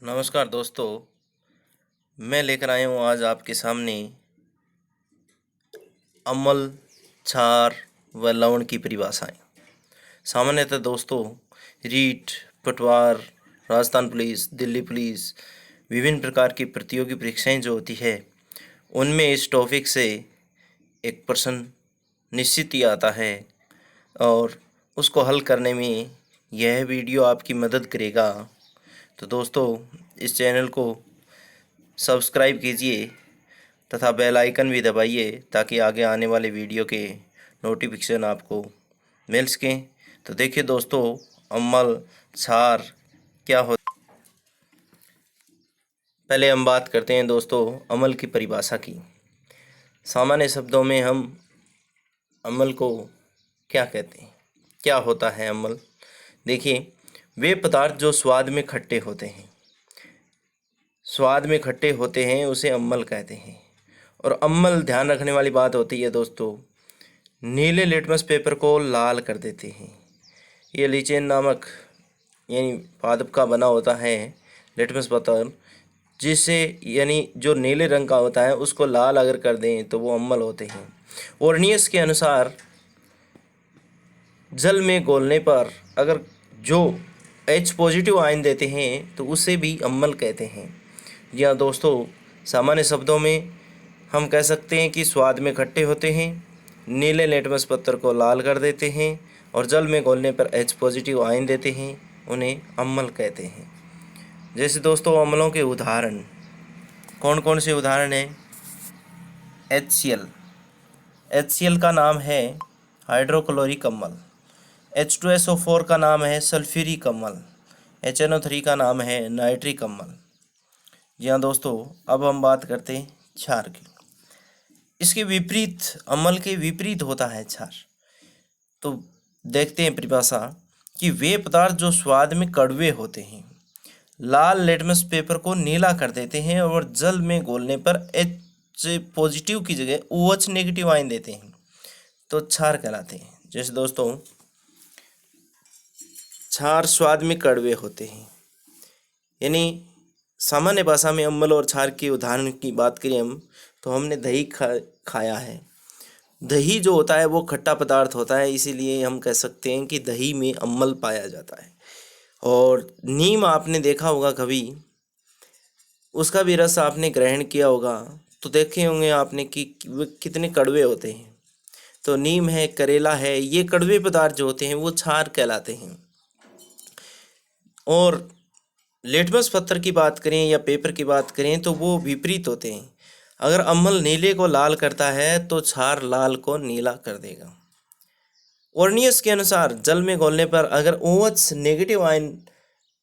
नमस्कार दोस्तों, मैं लेकर आया हूँ आज आपके सामने अम्ल, क्षार व लवण की परिभाषाएं। सामान्यतः दोस्तों रीट, पटवार, राजस्थान पुलिस, दिल्ली पुलिस, विभिन्न प्रकार की प्रतियोगी परीक्षाएं जो होती है उनमें इस टॉपिक से एक प्रश्न निश्चित ही आता है और उसको हल करने में यह वीडियो आपकी मदद करेगा। तो दोस्तों इस चैनल को सब्सक्राइब कीजिए तथा बेल आइकन भी दबाइए ताकि आगे आने वाले वीडियो के नोटिफिकेशन आपको मिल सकें। तो देखिए दोस्तों, अम्ल, क्षार क्या हो। पहले हम बात करते हैं दोस्तों अम्ल की परिभाषा की। सामान्य शब्दों में हम अम्ल को क्या कहते हैं, क्या होता है अम्ल। देखिए, वे पदार्थ जो स्वाद में खट्टे होते हैं, उसे अम्ल कहते हैं। और अम्ल, ध्यान रखने वाली बात होती है दोस्तों, नीले लिटमस पेपर को लाल कर देते हैं। ये लीचेन नामक यानी पादप का बना होता है लिटमस पेपर, जिससे यानी जो नीले रंग का होता है उसको लाल अगर कर दें तो वो अम्ल होते हैं। ओर्नियस के अनुसार जल में घोलने पर अगर जो H पॉजिटिव आयन देते हैं तो उसे भी अम्ल कहते हैं। जी हाँ दोस्तों, सामान्य शब्दों में हम कह सकते हैं कि स्वाद में खट्टे होते हैं, नीले लिटमस पत्थर को लाल कर देते हैं और जल में घोलने पर H पॉजिटिव आयन देते हैं, उन्हें अम्ल कहते हैं। जैसे दोस्तों अम्लों के उदाहरण कौन कौन से उदाहरण हैं। HCl का नाम है हाइड्रोक्लोरिक अम्ल, H2SO4 का नाम है सल्फ्यूरिक अम्ल, HNO3 का नाम है नाइट्रिक अम्ल। जी हाँ दोस्तों, अब हम बात करते हैं क्षार की। इसके विपरीत, अम्ल के विपरीत होता है क्षार। तो देखते हैं परिभाषा कि वे पदार्थ जो स्वाद में कड़वे होते हैं, लाल लिटमस पेपर को नीला कर देते हैं और जल में घोलने पर H पॉजिटिव की जगह OH नेगेटिव आयन देते हैं, तो क्षार कहलाते हैं। जैसे दोस्तों क्षार स्वाद में कड़वे होते हैं, यानी सामान्य भाषा में अम्ल और क्षार के उदाहरण की बात करें हम, तो हमने दही खाया है। दही जो होता है वो खट्टा पदार्थ होता है, इसीलिए हम कह सकते हैं कि दही में अम्ल पाया जाता है। और नीम आपने देखा होगा कभी, उसका भी रस आपने ग्रहण किया होगा तो देखे होंगे आपने कि वे कितने कड़वे होते हैं। तो नीम है, करेला है, ये कड़वे पदार्थ जो होते हैं वो क्षार कहलाते हैं। और लिटमस पत्थर की बात करें या पेपर की बात करें तो वो विपरीत होते हैं। अगर अम्ल नीले को लाल करता है तो क्षार लाल को नीला कर देगा। ओर्नियस के अनुसार जल में घोलने पर अगर OH नेगेटिव आयन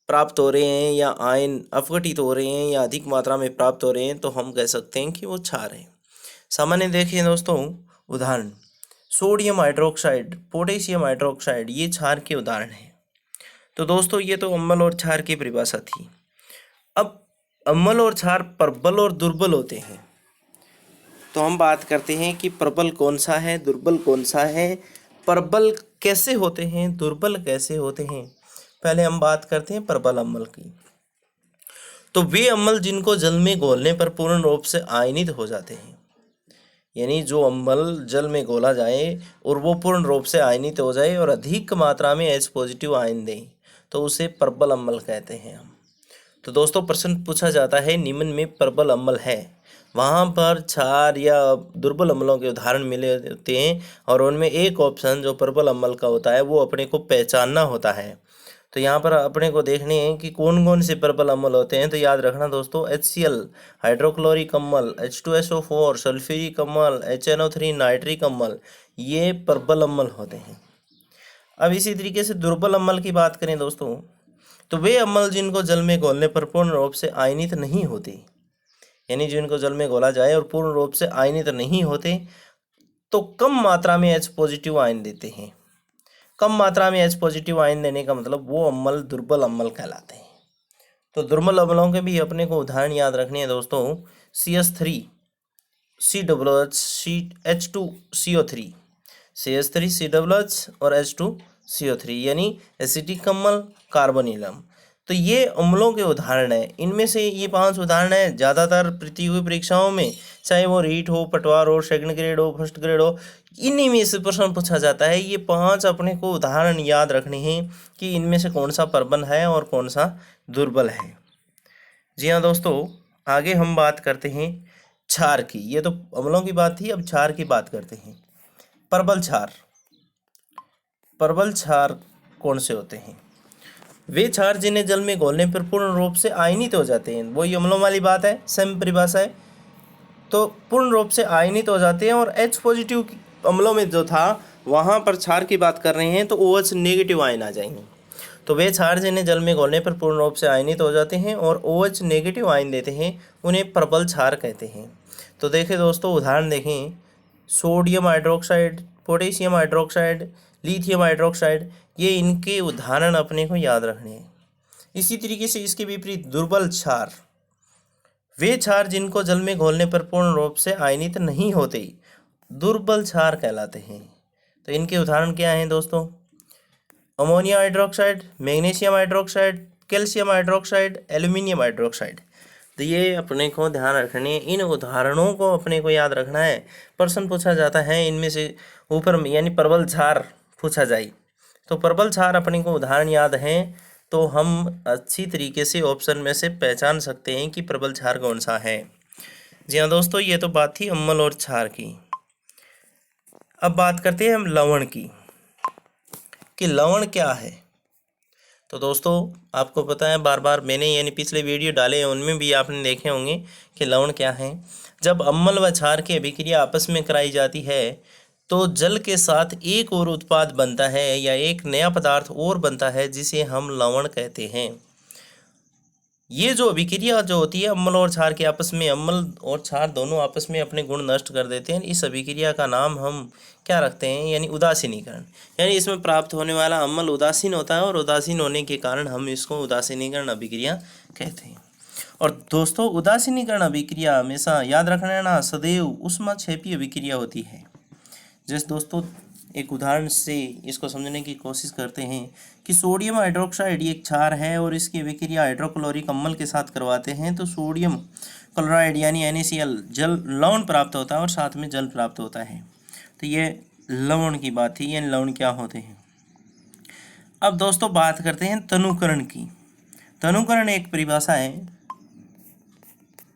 प्राप्त हो रहे हैं या आयन अपघटित हो रहे हैं या अधिक मात्रा में प्राप्त हो रहे हैं तो हम कह सकते हैं कि वो क्षार है। सामान्य देखिए दोस्तों उदाहरण, सोडियम हाइड्रोक्साइड, पोटेशियम हाइड्रोक्साइड, ये क्षार के उदाहरण हैं। तो दोस्तों ये तो अम्ल और क्षार की परिभाषा थी। अब अम्ल और क्षार प्रबल और दुर्बल होते हैं, तो हम बात करते हैं कि प्रबल कौन सा है, दुर्बल कौन सा है, प्रबल कैसे होते हैं, दुर्बल कैसे होते हैं। पहले हम बात करते हैं प्रबल अम्ल की। तो वे अम्ल जिनको जल में घोलने पर पूर्ण रूप से आयनित हो जाते हैं, यानी जो अम्ल जल में घोला जाए और वो पूर्ण रूप से आयनित हो जाए और अधिक मात्रा में H पॉजिटिव आयन दें, तो उसे प्रबल अम्ल कहते हैं हम। तो दोस्तों प्रश्न पूछा जाता है निम्न में प्रबल अम्ल है, वहाँ पर क्षार या दुर्बल अम्लों के उदाहरण मिले होते हैं और उनमें एक ऑप्शन जो प्रबल अम्ल का होता है वो अपने को पहचानना होता है। तो यहाँ पर अपने को देखने हैं कि कौन कौन से प्रबल अम्ल होते हैं। तो याद रखना दोस्तों, HCl हाइड्रोक्लोरिक अम्ल, H2SO4 सल्फ्यूरिक अम्ल, HNO3 नाइट्रिक अम्ल, ये प्रबल अम्ल होते हैं। अब इसी तरीके से दुर्बल अम्ल की बात करें दोस्तों, तो वे अम्ल जिनको जल में घोलने पर पूर्ण रूप से आयनित नहीं होते, यानी जिनको जल में घोला जाए और पूर्ण रूप से आयनित नहीं होते, तो कम मात्रा में H पॉजिटिव आयन देते हैं। कम मात्रा में H पॉजिटिव आयन देने का मतलब वो अम्ल दुर्बल अम्ल कहलाते हैं। तो दुर्बल अम्लों के भी अपने को उदाहरण याद रखने हैं दोस्तों, CH3 COOH H2CO3, CH3 COOH और H2CO3 यानी एसिटिक अम्ल, कार्बोनिल अम्ल। तो ये अम्लों के उदाहरण हैं। इनमें से ये 5 उदाहरण हैं। ज़्यादातर प्रतियोगी परीक्षाओं में, चाहे वो रीट हो, पटवार हो, सेकंड ग्रेड हो, फर्स्ट ग्रेड हो, इन्हीं में से प्रश्न पूछा जाता है। ये 5 अपने को उदाहरण याद रखने हैं कि इनमें से कौन सा प्रबल है और कौन सा दुर्बल है। जी हाँ दोस्तों, आगे हम बात करते हैं क्षार की। ये तो अम्लों की बात थी, अब क्षार की बात करते हैं। प्रबल क्षार। प्रबल क्षार कौन से होते हैं? वे क्षार जिन्हें जल में घोलने पर पूर्ण रूप से आयनित हो जाते हैं। वही अम्लों वाली बात है, सेम परिभाषा है। तो पूर्ण रूप से आयनित हो जाते हैं। और H पॉजिटिव अम्लों में जो था, वहाँ पर क्षार की बात कर रहे हैं तो OH नेगेटिव आयन आ जाएंगे। तो वे क्षार जिन्हें जल में घोलने पर पूर्ण रूप से आयनित हो जाते हैं और OH नेगेटिव आयन देते हैं, उन्हें प्रबल क्षार कहते हैं। तो देखें दोस्तों, उदाहरण देखें। Sodium hydroxide, potassium hydroxide, lithium hydroxide, ये इनके उदाहरण अपने को याद रखने हैं। इसी तरीके से इसके विपरीत दुर्बल क्षार, वे क्षार जिनको जल में घोलने पर पूर्ण रूप से आयनित नहीं होते, दुर्बल क्षार कहलाते हैं। तो इनके उदाहरण क्या हैं दोस्तों? Ammonia hydroxide, magnesium hydroxide, calcium hydroxide, aluminium hydroxide. तो ये अपने को ध्यान रखने, इन उदाहरणों को अपने को याद रखना है। प्रश्न पूछा जाता है इनमें से ऊपर, यानी प्रबल क्षार पूछा जाए तो प्रबल क्षार अपने को उदाहरण याद हैं, तो हम अच्छी तरीके से ऑप्शन में से पहचान सकते हैं कि प्रबल क्षार कौन सा है। जी हाँ दोस्तों, ये तो बात थी अम्ल और क्षार की। अब बात करते हैं हम लवण की, कि लवण क्या है। तो दोस्तों, आपको पता है, बार बार मैंने यानी पिछले वीडियो डाले हैं, उनमें भी आपने देखे होंगे कि लवण क्या है। जब अम्ल व क्षार की अभिक्रिया आपस में कराई जाती है तो जल के साथ एक और उत्पाद बनता है या एक नया पदार्थ और बनता है, जिसे हम लवण कहते हैं। ये जो अभिक्रिया जो होती है अम्ल और क्षार के आपस में, अम्ल और क्षार दोनों आपस में अपने गुण नष्ट कर देते हैं। इस अभिक्रिया का नाम हम क्या रखते हैं? यानी उदासीनीकरण। यानी इसमें प्राप्त होने वाला अम्ल उदासीन होता है और उदासीन होने के कारण हम इसको उदासीनीकरण अभिक्रिया कहते हैं। और दोस्तों, उदासीनीकरण अभिक्रिया हमेशा याद रखना है ना, सदैव ऊष्माक्षेपी अभिक्रिया होती है। जैसे दोस्तों, एक उदाहरण से इसको समझने की कोशिश करते हैं कि सोडियम हाइड्रोक्साइड ये एक क्षार है और इसकी अभिक्रिया हाइड्रोक्लोरिक अम्ल के साथ करवाते हैं तो सोडियम क्लोराइड यानी NaCl जल लवण प्राप्त होता है और साथ में जल प्राप्त होता है। तो ये लवण की बात थी। ये लवण क्या होते हैं? अब दोस्तों बात करते हैं तनुकरण की। तनुकरण एक परिभाषा है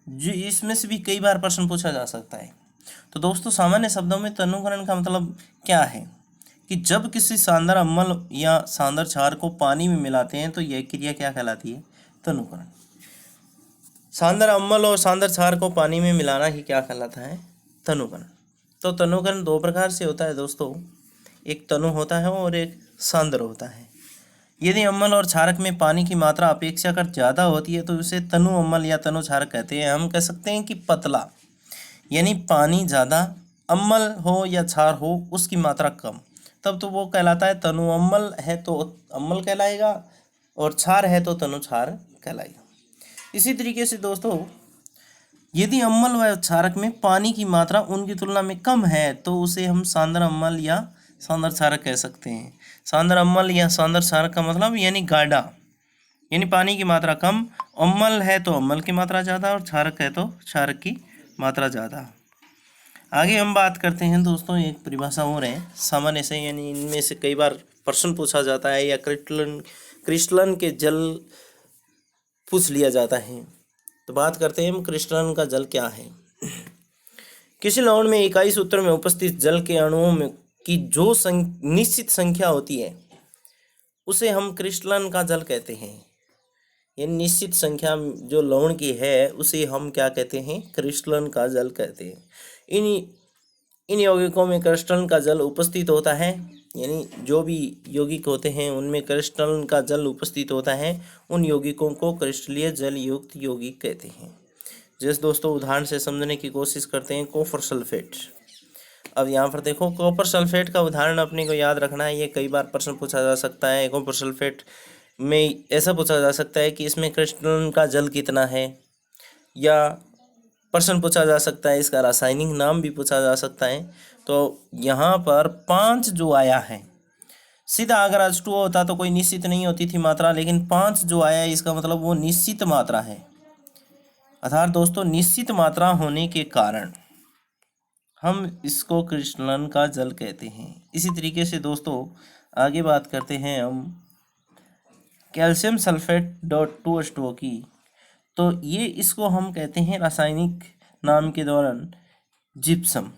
जो इसमें से भी कई बार प्रश्न पूछा जा सकता है। तो दोस्तों, सामान्य शब्दों में तनुकरण का मतलब क्या है कि जब किसी शानदार अम्ल या शानदार क्षार को पानी में मिलाते हैं तो यह क्रिया क्या कहलाती है? तनुकरण। शानदार अम्ल और शानदार क्षार को पानी में मिलाना ही क्या कहलाता है? तनुकरण। तो तनुकरण 2 प्रकार से होता है दोस्तों, एक तनु होता है और एक सांद्र होता है। यदि अम्ल और क्षारक में पानी की मात्रा अपेक्षाकृत ज़्यादा होती है तो इसे तनु अम्ल या तनु क्षारक कहते हैं। हम कह सकते हैं कि पतला, यानी पानी ज़्यादा, अम्ल हो या क्षार हो उसकी मात्रा कम, तब तो वो कहलाता है तनु अम्ल है तो अम्ल कहलाएगा और क्षार है तो तनु क्षार कहलाएगा। इसी तरीके से दोस्तों, यदि अम्ल व क्षारक में पानी की मात्रा उनकी तुलना में कम है तो उसे हम सांद्र अम्ल या सांद्र क्षारक कह सकते हैं। सांद्र अम्ल या सांद्र क्षारक का मतलब यानी गाढ़ा, यानी पानी की मात्रा कम, अम्ल है तो अम्ल की मात्रा ज़्यादा और क्षारक है तो क्षारक की मात्रा ज़्यादा। आगे हम बात करते हैं दोस्तों, एक परिभाषा और है सामान्य से, यानी इनमें से कई बार प्रश्न पूछा जाता है या क्रिस्टलन के जल पूछ लिया जाता है। तो बात करते हैं हम क्रिस्टलन का जल क्या है। किसी लवण में इकाई सूत्र में उपस्थित जल के अणुओं में की जो निश्चित संख्या होती है उसे हम क्रिस्टलन का जल कहते हैं। ये निश्चित संख्या जो लवण की है उसे हम क्या कहते हैं? क्रिस्टलन का जल कहते हैं। इन यौगिकों में क्रिस्टलन का जल उपस्थित होता है, यानी जो भी यौगिक होते हैं उनमें क्रिस्टलन का जल उपस्थित होता है, उन यौगिकों को क्रिस्टलीय जल युक्त यौगिक कहते हैं। जैसे दोस्तों, उदाहरण से समझने की कोशिश करते हैं, कॉपर सल्फेट। अब यहाँ पर देखो, कॉपर सल्फेट का उदाहरण अपने को याद रखना है, ये कई बार प्रश्न पूछा जा सकता है। कॉपर सल्फेट में ऐसा पूछा जा सकता है कि इसमें क्रिस्टलन का जल कितना है, या प्रश्न पूछा जा सकता है इसका रासायनिक नाम भी पूछा जा सकता है। तो यहाँ पर 5 जो आया है, सीधा अगर H2O होता तो कोई निश्चित नहीं होती थी मात्रा, लेकिन 5 जो आया है इसका मतलब वो निश्चित मात्रा है। अर्थात दोस्तों निश्चित मात्रा होने के कारण हम इसको क्रिस्टलन का जल कहते हैं। इसी तरीके से दोस्तों आगे बात करते हैं हम कैल्शियम सल्फेट डॉट 2H2O की। तो ये इसको हम कहते हैं रासायनिक नाम के दौरान जिप्सम।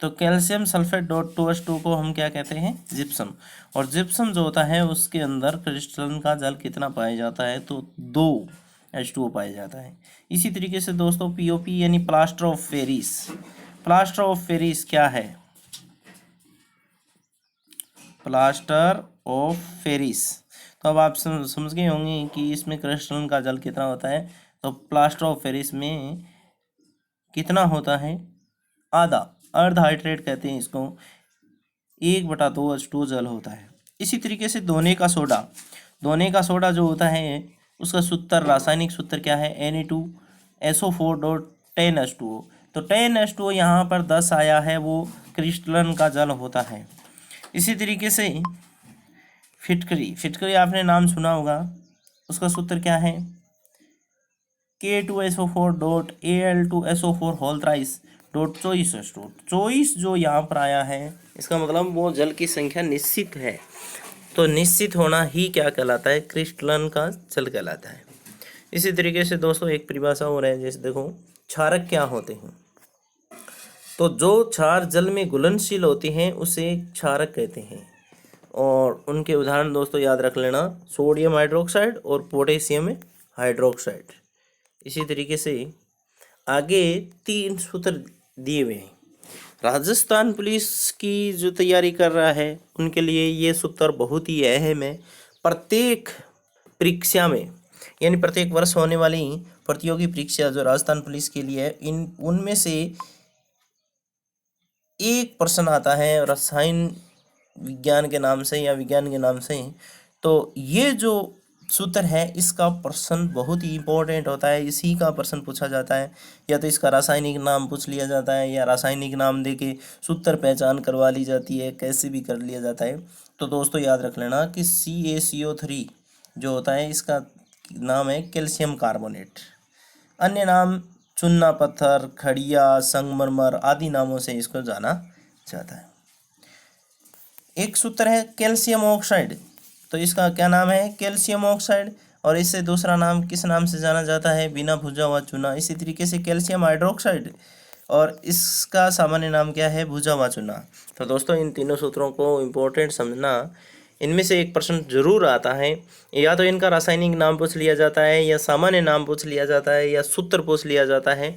तो कैल्शियम सल्फेट डॉट 2H2O को हम क्या कहते हैं? जिप्सम। और जिप्सम जो होता है उसके अंदर क्रिस्टलन का जल कितना पाया जाता है? तो 2H2O पाया जाता है। इसी तरीके से दोस्तों POP यानी plaster of Paris. Plaster of Paris क्या है? Plaster of Paris. तो अब आप समझ गए होंगे कि इसमें क्रिस्टलन का जल कितना होता है। तो प्लास्टर ऑफ पेरिस में कितना होता है? आधा, अर्ध हाइड्रेट कहते हैं इसको, 1/2H2O जल होता है। इसी तरीके से दोने का सोडा। दोने का सोडा जो होता है उसका सूत्र, रासायनिक सूत्र क्या है? Na2SO4 dot 10H2O। तो 10H2O यहाँ पर 10 आया है, वो क्रिस्टलन का जल होता है। इसी तरीके से फिटकरी। फिटकरी आपने नाम सुना होगा, उसका सूत्र क्या है? K2SO4 dot Al2SO4 whole thrice dot 24H2O। 24 जो यहाँ पर आया है इसका मतलब वो जल की संख्या निश्चित है। तो निश्चित होना ही क्या कहलाता है? क्रिस्टलन का जल कहलाता है। इसी तरीके से दोस्तों एक परिभाषा और है, जैसे देखो क्षारक क्या होते हैं। तो जो क्षार जल में घुलनशील होते हैं उसे क्षारक कहते हैं। और उनके उदाहरण दोस्तों याद रख लेना, सोडियम हाइड्रोक्साइड और पोटेशियम हाइड्रोक्साइड। इसी तरीके से आगे 3 सूत्र दिए हुए हैं। राजस्थान पुलिस की जो तैयारी कर रहा है उनके लिए ये सूत्र बहुत ही अहम है। प्रत्येक परीक्षा में यानी प्रत्येक वर्ष होने वाली प्रतियोगी परीक्षा जो राजस्थान पुलिस के लिए है, इन उनमें से एक प्रश्न आता है रसायन विज्ञान के नाम से या विज्ञान के नाम से। तो ये जो सूत्र है इसका प्रश्न बहुत ही इंपॉर्टेंट होता है, इसी का प्रश्न पूछा जाता है। या तो इसका रासायनिक नाम पूछ लिया जाता है या रासायनिक नाम देके सूत्र पहचान करवा ली जाती है, कैसे भी कर लिया जाता है। तो दोस्तों याद रख लेना कि CaCO3 जो होता है इसका नाम है कैल्शियम कार्बोनेट। अन्य नाम चूना पत्थर, खड़िया, संगमरमर आदि नामों से इसको जाना जाता है। एक सूत्र है कैल्शियम ऑक्साइड, तो इसका क्या नाम है? Calcium oxide. और इससे दूसरा नाम किस नाम से जाना जाता है? बिना भुजा हुआ चूना। इसी तरीके से कैल्शियम हाइड्रोक्साइड, और इसका सामान्य नाम क्या है? भुजा हुआ चूना। तो दोस्तों इन तीनों सूत्रों को इम्पोर्टेंट समझना। इनमें से एक प्रश्न जरूर आता है, या तो इनका रासायनिक नाम पूछ लिया जाता है या सामान्य नाम पूछ लिया जाता है या सूत्र पूछ लिया जाता है।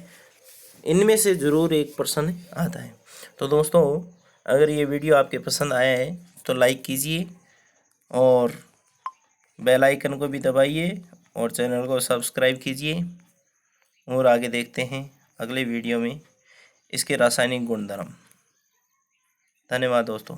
इनमें से ज़रूर एक प्रश्न आता है। तो दोस्तों अगर ये वीडियो आपके पसंद आया है तो लाइक कीजिए और बेल आइकन को भी दबाइए और चैनल को सब्सक्राइब कीजिए। और आगे देखते हैं अगले वीडियो में इसके रासायनिक गुणधर्म। धन्यवाद दोस्तों।